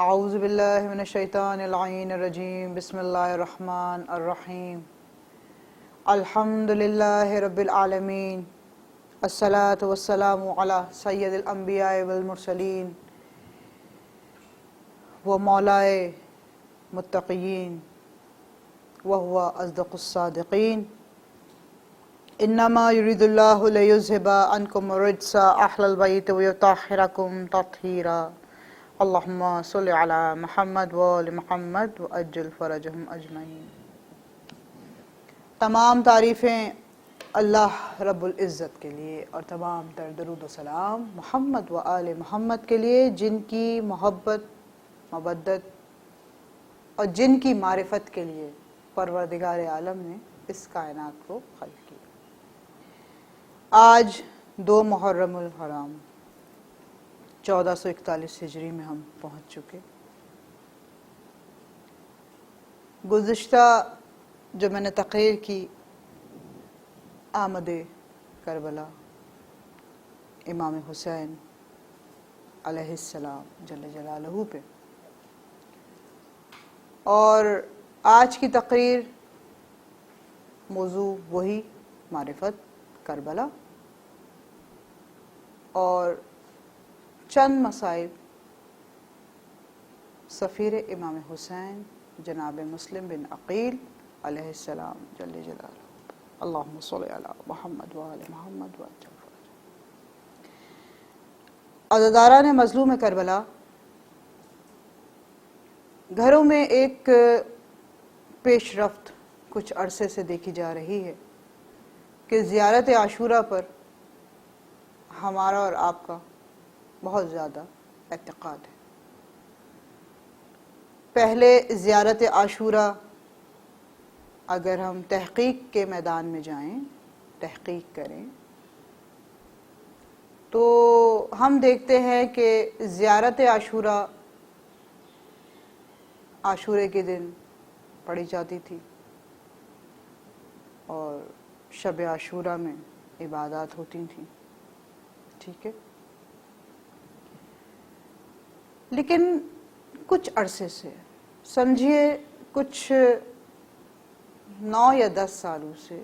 اعوذ باللہ من الشیطان اللعین الرجیم بسم اللہ الرحمن الرحیم الحمد للہ رب العالمین الصلاة والسلام علی سید الانبیاء والمرسلین و مولائے متقین وہو اصدق الصادقین انما یرید اللہ لیذہب عنکم الرجس اہل البیت ویطہرکم تطہیرا اللہم صل علی محمد وآل محمد وعجل فرجہم اجمعین۔ تمام تعریفیں اللہ رب العزت کے لیے اور تمام تر درود و سلام محمد و آل محمد کے لیے، جن کی محبت، مودت اور جن کی معرفت کے لیے پروردگار عالم نے اس کائنات کو خلق کیا۔ آج 2 محرم الحرام 1441 ہجری میں ہم پہنچ چکے۔ گزشتہ جو میں نے تقریر کی آمد کربلا امام حسین علیہ السلام جل جلالہ پہ، اور آج کی تقریر موضوع وہی معرفت کربلا اور چند مسائل سفیر امام حسین جناب مسلم بن عقیل علیہ السلام جل جلالہ، اللہم صل علی محمد وآل محمد وعجل فرجہ۔ عزاداران مظلوم کربلا، گھروں میں ایک پیش رفت کچھ عرصے سے دیکھی جا رہی ہے کہ زیارت عاشوراء پر ہمارا اور آپ کا بہت زیادہ اعتقاد ہے۔ پہلے زیارت عاشوراء اگر ہم تحقیق کے میدان میں جائیں، تحقیق کریں، تو ہم دیکھتے ہیں کہ زیارت عاشوراء عاشورے کے دن پڑھی جاتی تھی اور شب عاشوراء میں عبادات ہوتی تھیں، ٹھیک ہے۔ لیکن کچھ عرصے سے، سمجھیے کچھ 9 یا 10 سالوں سے،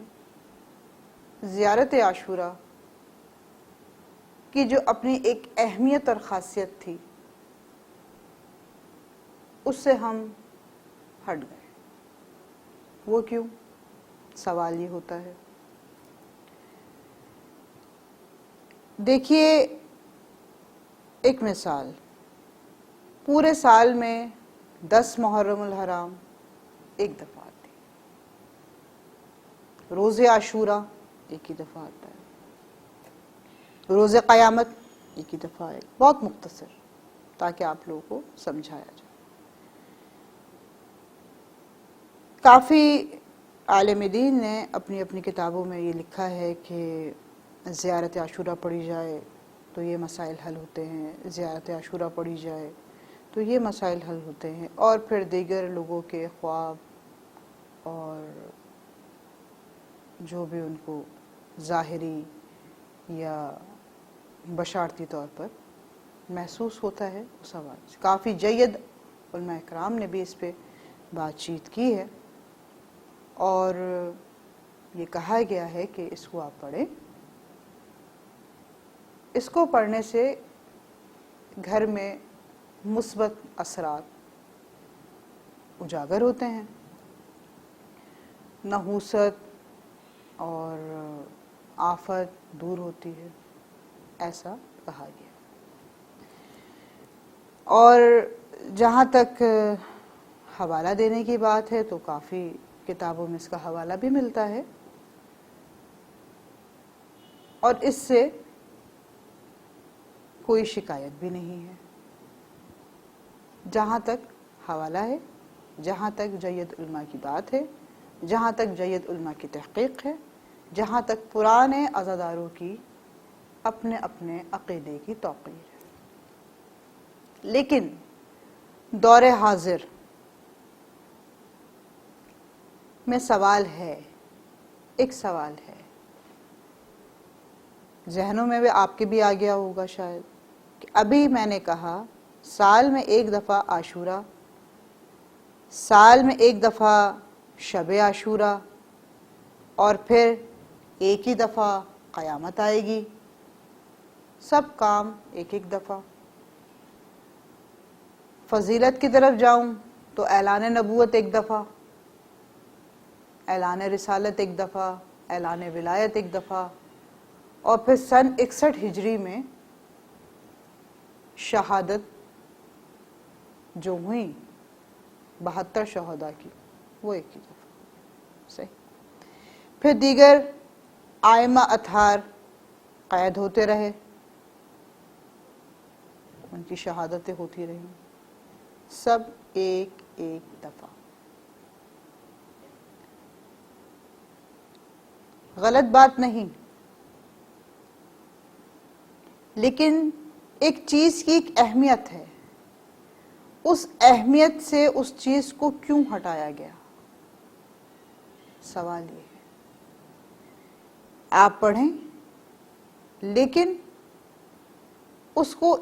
زیارت عاشوراء کی جو اپنی ایک اہمیت اور خاصیت تھی، اس سے ہم ہٹ گئے۔ وہ کیوں؟ سوال یہ ہوتا ہے۔ دیکھیے، ایک مثال، پورے سال میں 10 محرم الحرام ایک دفعہ آتی، روز عاشوراء ایک ہی دفعہ آتا ہے، روز قیامت ایک ہی دفعہ ہے، بہت مختصر، تاکہ آپ لوگوں کو سمجھایا جائے۔ کافی عالم دین نے اپنی اپنی کتابوں میں یہ لکھا ہے کہ زیارت عاشوراء پڑھی جائے تو یہ مسائل حل ہوتے ہیں، زیارت عاشوراء پڑھی جائے تو یہ مسائل حل ہوتے ہیں، اور پھر دیگر لوگوں کے خواب اور جو بھی ان کو ظاہری یا بشارتی طور پر محسوس ہوتا ہے، اس حوالے سے کافی جید علماء اکرام نے بھی اس پہ بات چیت کی ہے، اور یہ کہا گیا ہے کہ اس کو آپ پڑھیں۔ اس کو پڑھنے سے گھر میں مثبت اثرات اجاگر ہوتے ہیں، نحوست اور آفت دور ہوتی ہے، ایسا کہا گیا۔ اور جہاں تک حوالہ دینے کی بات ہے تو کافی کتابوں میں اس کا حوالہ بھی ملتا ہے، اور اس سے کوئی شکایت بھی نہیں ہے۔ جہاں تک حوالہ ہے، جہاں تک جید علماء کی بات ہے، جہاں تک جید علماء کی تحقیق ہے، جہاں تک پرانے عزاداروں کی اپنے اپنے عقیدے کی توقیر ہے۔ لیکن دور حاضر میں سوال ہے، ایک سوال ہے، ذہنوں میں بھی آپ کے بھی آ گیا ہوگا شاید، کہ ابھی میں نے کہا سال میں ایک دفعہ عاشورہ، سال میں ایک دفعہ شب عاشورہ، اور پھر ایک ہی دفعہ قیامت آئے گی، سب کام ایک ایک دفعہ۔ فضیلت کی طرف جاؤں تو اعلان نبوت ایک دفعہ، اعلان رسالت ایک دفعہ، اعلان ولایت ایک دفعہ، اور پھر سن 61 ہجری میں شہادت جو ہوئی 72 شہداء کی، وہ ایک ہی دفعہ۔ صحیح۔ پھر دیگر آئمہ اطہار قید ہوتے رہے، ان کی شہادتیں ہوتی رہیں، سب ایک ایک دفعہ۔ غلط بات نہیں، لیکن ایک چیز کی ایک اہمیت ہے، اس اہمیت سے اس چیز کو کیوں ہٹایا گیا؟ سوال یہ ہے۔ آپ پڑھیں لیکن اس کو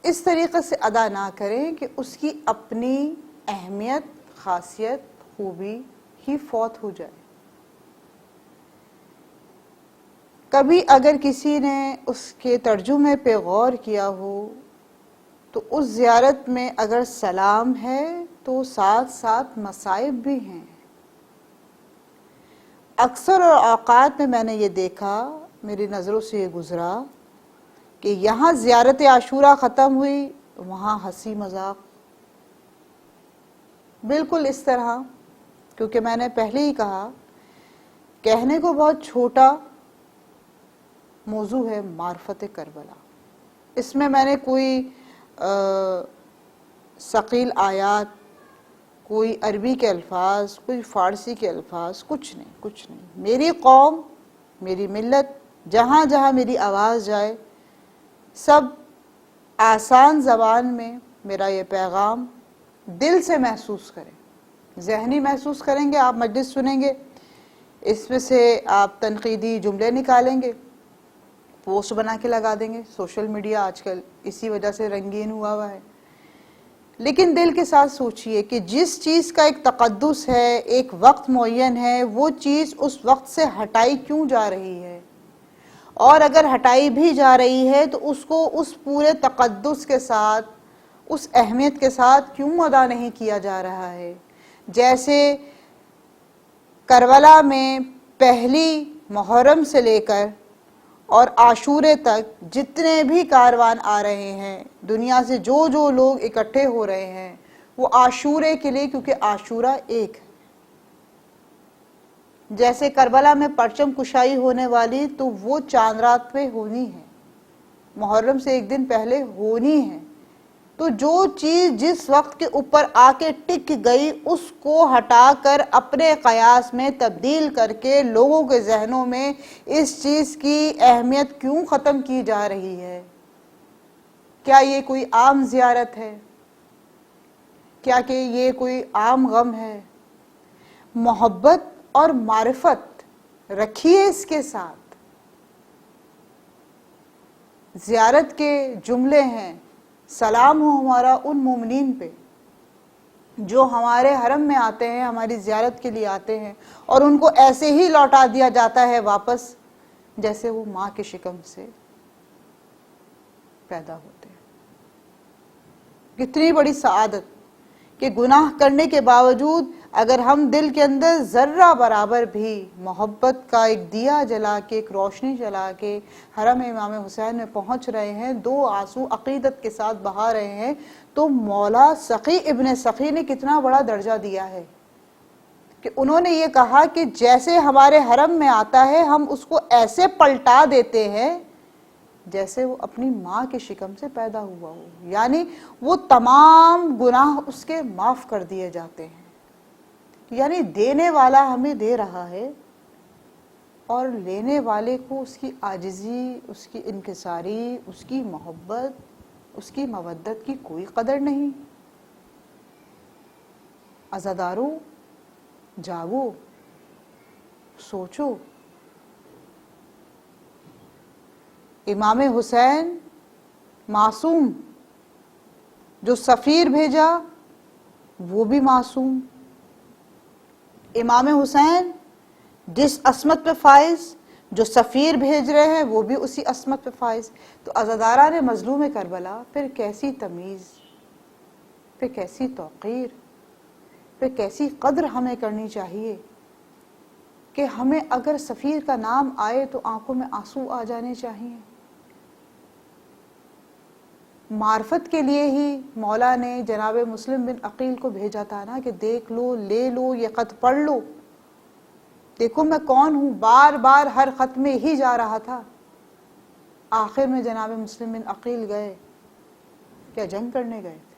اس طریقے سے ادا نہ کریں کہ اس کی اپنی اہمیت، خاصیت، خوبی ہی فوت ہو جائے۔ کبھی اگر کسی نے اس کے ترجمے پہ غور کیا ہو تو اس زیارت میں اگر سلام ہے تو ساتھ ساتھ مصائب بھی ہیں۔ اکثر اوقات میں نے یہ دیکھا، میری نظروں سے یہ گزرا کہ یہاں زیارت عاشورہ ختم ہوئی، وہاں ہنسی مذاق، بالکل اس طرح، کیونکہ میں نے پہلے ہی کہا، کہنے کو بہت چھوٹا موضوع ہے معرفت کربلا۔ اس میں نے کوئی ثقیل آیات، کوئی عربی کے الفاظ، کوئی فارسی کے الفاظ، کچھ نہیں۔ میری قوم، میری ملت، جہاں جہاں میری آواز جائے، سب آسان زبان میں میرا یہ پیغام دل سے محسوس کریں، ذہنی محسوس کریں گے۔ آپ مجلس سنیں گے، اس میں سے آپ تنقیدی جملے نکالیں گے، پوسٹ بنا کے لگا دیں گے۔ سوشل میڈیا آج کل اسی وجہ سے رنگین ہوا ہے۔ لیکن دل کے ساتھ سوچئے کہ جس چیز کا ایک تقدس ہے، ایک وقت معین ہے، وہ چیز اس وقت سے ہٹائی کیوں جا رہی ہے؟ اور اگر ہٹائی بھی جا رہی ہے تو اس کو اس پورے تقدس کے ساتھ، اس اہمیت کے ساتھ کیوں ادا نہیں کیا جا رہا ہے؟ جیسے کربلا میں پہلی محرم سے لے کر اور عاشورے تک جتنے بھی کاروان آ رہے ہیں، دنیا سے جو لوگ اکٹھے ہو رہے ہیں، وہ عاشورے کے لیے، کیونکہ عاشورہ ایک ہے۔ جیسے کربلا میں پرچم کشائی ہونے والی تو وہ چاند رات پہ ہونی ہے، محرم سے ایک دن پہلے ہونی ہے، تو جو چیز جس وقت کے اوپر آ کے ٹک گئی اس کو ہٹا کر اپنے قیاس میں تبدیل کر کے لوگوں کے ذہنوں میں اس چیز کی اہمیت کیوں ختم کی جا رہی ہے؟ کیا یہ کوئی عام زیارت ہے؟ کیا کہ یہ کوئی عام غم ہے؟ محبت اور معرفت رکھیے اس کے ساتھ۔ زیارت کے جملے ہیں، سلام ہو ہمارا ان مومنین پہ جو ہمارے حرم میں آتے ہیں، ہماری زیارت کے لیے آتے ہیں، اور ان کو ایسے ہی لوٹا دیا جاتا ہے واپس جیسے وہ ماں کے شکم سے پیدا ہوتے ہیں۔ کتنی بڑی سعادت کہ گناہ کرنے کے باوجود اگر ہم دل کے اندر ذرہ برابر بھی محبت کا ایک دیا جلا کے، ایک روشنی جلا کے حرم امام حسین میں پہنچ رہے ہیں، 2 آنسو عقیدت کے ساتھ بہا رہے ہیں، تو مولا سخی ابن سخی نے کتنا بڑا درجہ دیا ہے کہ انہوں نے یہ کہا کہ جیسے ہمارے حرم میں آتا ہے ہم اس کو ایسے پلٹا دیتے ہیں جیسے وہ اپنی ماں کے شکم سے پیدا ہوا ہو، یعنی وہ تمام گناہ اس کے معاف کر دیے جاتے ہیں۔ یعنی دینے والا ہمیں دے رہا ہے اور لینے والے کو اس کی عاجزی، اس کی انکساری، اس کی محبت، اس کی مودت کی کوئی قدر نہیں۔ عزادارو جاگو، سوچو، امام حسین معصوم جو سفیر بھیجا وہ بھی معصوم، امام حسین جس عصمت پہ فائز، جو سفیر بھیج رہے ہیں وہ بھی اسی عصمت پہ فائز۔ تو عزاداران مظلوم کربلا، پھر کیسی تمیز، پھر کیسی توقیر، پھر کیسی قدر ہمیں کرنی چاہیے کہ ہمیں اگر سفیر کا نام آئے تو آنکھوں میں آنسو آ جانے چاہیے۔ معرفت کے لیے ہی مولا نے جناب مسلم بن عقیل کو بھیجا تھا نا کہ دیکھ لو، لے لو، یہ خط پڑھ لو، دیکھو میں کون ہوں۔ بار بار ہر خط میں ہی جا رہا تھا۔ آخر میں جناب مسلم بن عقیل گئے، کیا جنگ کرنے گئے تھے؟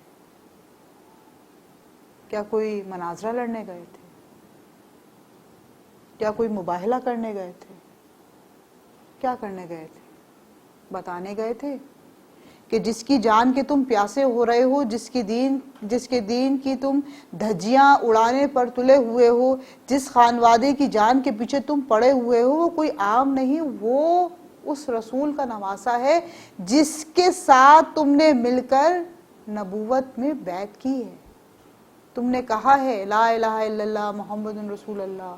کیا کوئی مناظرہ لڑنے گئے تھے؟ کیا کوئی مباہلہ کرنے گئے تھے؟ کیا کرنے گئے تھے؟ بتانے گئے تھے کہ جس کی جان کے تم پیاسے ہو رہے ہو، جس کے دین کی تم دھجیاں اڑانے پر تلے ہوئے ہو، جس خانوادے کی جان کے پیچھے تم پڑے ہوئے ہو، وہ کوئی عام نہیں، وہ اس رسول کا نواسا ہے جس کے ساتھ تم نے مل کر نبوت میں بیعت کی ہے۔ تم نے کہا ہے لا الہ الا اللہ محمد رسول اللہ،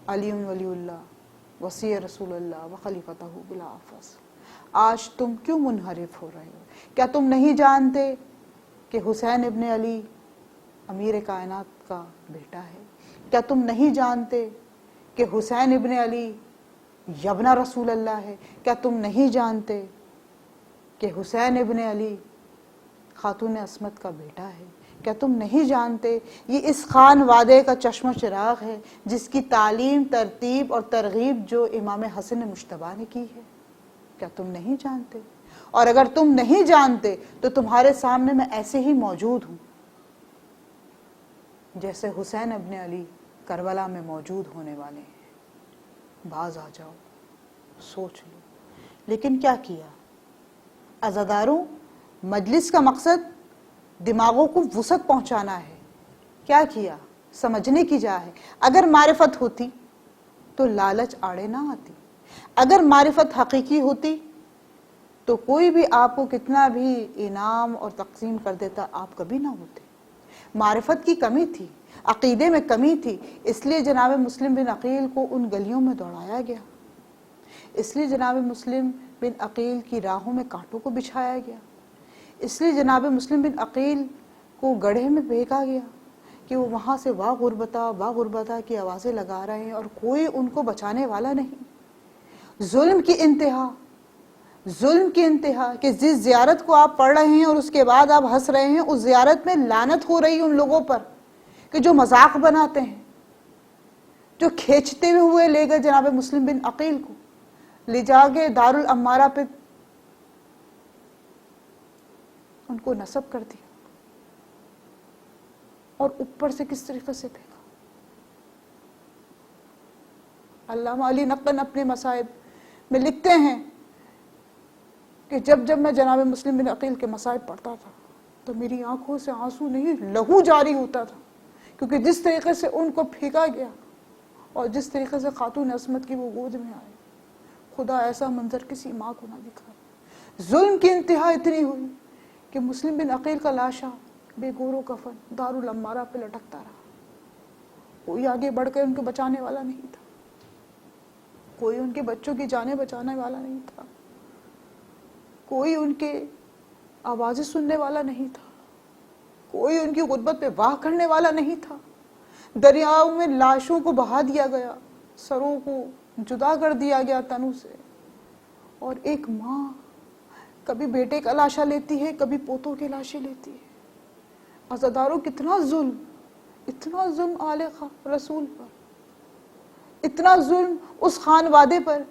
علی ولی اللہ، وصی رسول اللہ وخلیفتہ بلا فصل۔ آج تم کیوں منحرف ہو رہے ہو؟ کیا تم نہیں جانتے کہ حسین ابن علی امیر کائنات کا بیٹا ہے؟ کیا تم نہیں جانتے کہ حسین ابن علی یبن رسول اللہ ہے؟ کیا تم نہیں جانتے کہ حسین ابن علی خاتون عصمت کا بیٹا ہے؟ کیا تم نہیں جانتے یہ اس خان وادے کا چشم و چراغ ہے جس کی تعلیم، ترتیب اور ترغیب جو امام حسن مجتبیٰ نے کی ہے؟ کیا تم نہیں جانتے؟ اور اگر تم نہیں جانتے تو تمہارے سامنے میں ایسے ہی موجود ہوں جیسے حسین ابن علی کربلا میں موجود ہونے والے ہیں۔ باز آ جاؤ، سوچ لو۔ لیکن کیا کیا عزاداروں؟ مجلس کا مقصد دماغوں کو وسعت پہنچانا ہے۔ کیا کیا؟ سمجھنے کی جا ہے۔ اگر معرفت ہوتی تو لالچ آڑے نہ آتی۔ اگر معرفت حقیقی ہوتی تو کوئی بھی آپ کو کتنا بھی انعام اور تقسیم کر دیتا، آپ کبھی نہ ہوتے۔ معرفت کی کمی تھی، عقیدے میں کمی تھی، اس لیے جناب مسلم بن عقیل کو ان گلیوں میں دوڑایا گیا، اس لیے جناب مسلم بن عقیل کی راہوں میں کانٹوں کو بچھایا گیا، اس لیے جناب مسلم بن عقیل کو گڑھے میں پھینکا گیا کہ وہ وہاں سے واہ غربتا کی آوازیں لگا رہے ہیں اور کوئی ان کو بچانے والا نہیں۔ ظلم کی انتہا کہ جس زیارت کو آپ پڑھ رہے ہیں اور اس کے بعد آپ ہنس رہے ہیں، اس زیارت میں لعنت ہو رہی ہے ان لوگوں پر کہ جو مذاق بناتے ہیں، جو کھینچتے ہوئے لے گئے جناب مسلم بن عقیل کو، لے جا کے دارالامارہ پہ ان کو نصب کر دیا اور اوپر سے کس طریقے سے پھینکا۔ علامہ علی نقل اپنے مصائب میں لکھتے ہیں کہ جب میں جناب مسلم بن عقیل کے مصائب پڑھتا تھا تو میری آنکھوں سے آنسو نہیں لہو جاری ہوتا تھا، کیونکہ جس طریقے سے ان کو پھینکا گیا اور جس طریقے سے خاتون عصمت کی وہ گود میں آئے، خدا ایسا منظر کسی ماں کو نہ دکھائے۔ ظلم کی انتہا اتنی ہوئی کہ مسلم بن عقیل کا لاشا بے گور و کفن دارالامارہ پہ لٹکتا رہا۔ کوئی آگے بڑھ کر ان کو بچانے والا نہیں تھا، کوئی ان کے بچوں کی جانیں بچانے والا نہیں تھا، کوئی ان کے آوازیں سننے والا نہیں تھا، کوئی ان کی غربت پہ واہ کرنے والا نہیں تھا۔ دریاؤں میں لاشوں کو بہا دیا گیا، سروں کو جدا کر دیا گیا تنوں سے، اور ایک ماں کبھی بیٹے کا لاشا لیتی ہے، کبھی پوتوں کے لاشیں لیتی ہے۔ عزاداروں اتنا ظلم آل رسول پر، اتنا ظلم اس خانوادے پر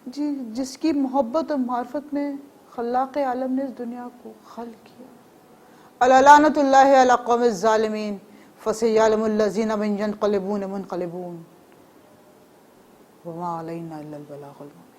جس کی محبت اور معرفت میں خلاق عالم نے اس دنیا کو خلق کیا۔ الا لعنۃ اللہ علی قوم الظالمین فسیعلم الذین من ینقلبون منقلبون وما علینا الا البلاغ المبین۔